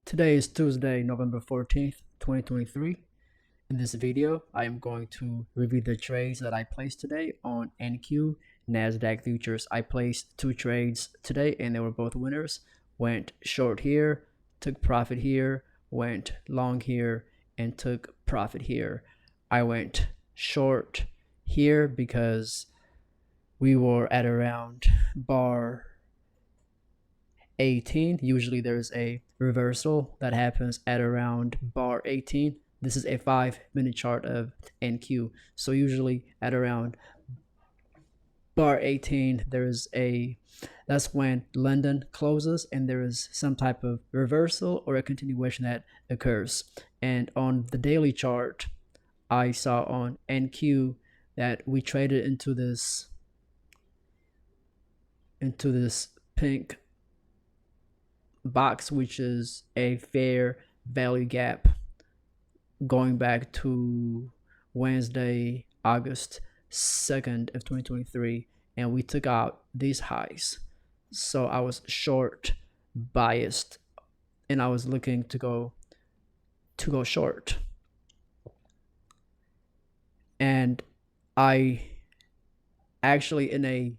Today is Tuesday, November 14th, 2023. In this video, I am going to review the trades that I placed today on NQ Nasdaq futures. I placed two trades today and they were both winners. Went short here, took profit here, went long here, and took profit here. I went short here because we were at around bar 18. Usually there's a reversal that happens at around bar 18. This is a 5-minute chart of NQ. So usually at around bar 18, that's when London closes and there is some type of reversal or a continuation that occurs. And on the daily chart, I saw on NQ that we traded into this pink box, which is a fair value gap going back to Wednesday, August 2nd of 2023, and we took out these highs. So I was short biased and I was looking to go short. And I actually, in a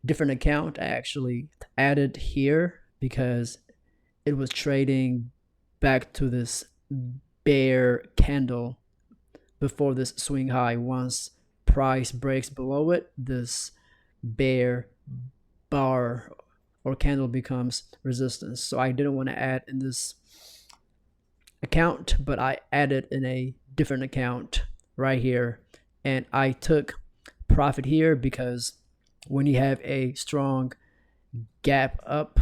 different account, I actually added here because it was trading back to this bear candle before this swing high. Once price breaks below it, this bear bar or candle becomes resistance. So I didn't want to add in this account, but I added in a different account right here, and I took profit here because when you have a strong gap up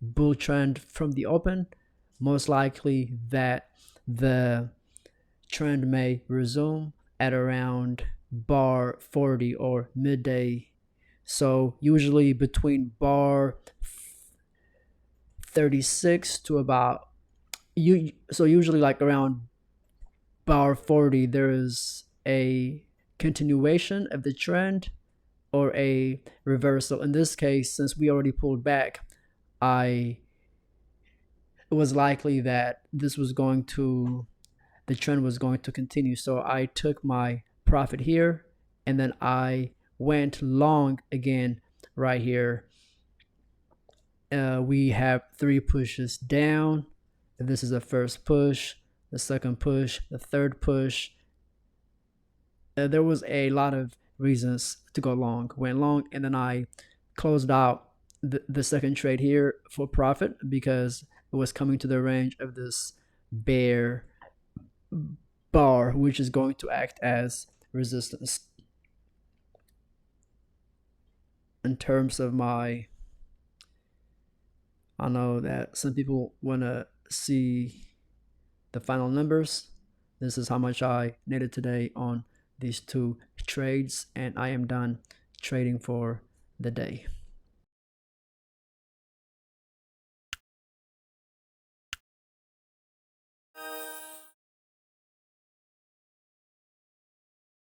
bull trend from the open, most likely that the trend may resume at around bar 40 or midday. So usually between bar 36 to about usually like around bar 40, there is a continuation of the trend or a reversal. In this case, since we already pulled back, it was likely that the trend was going to continue. So I took my profit here and then I went long again right here. We have 3 pushes down. This is the first push, the second push, the third push. There was a lot of reasons to go long. Went long and then I closed out the second trade here for profit because it was coming to the range of this bear bar, which is going to act as resistance. In terms of I know that some people want to see the final numbers. This is how much I netted today on these two trades, and I am done trading for the day.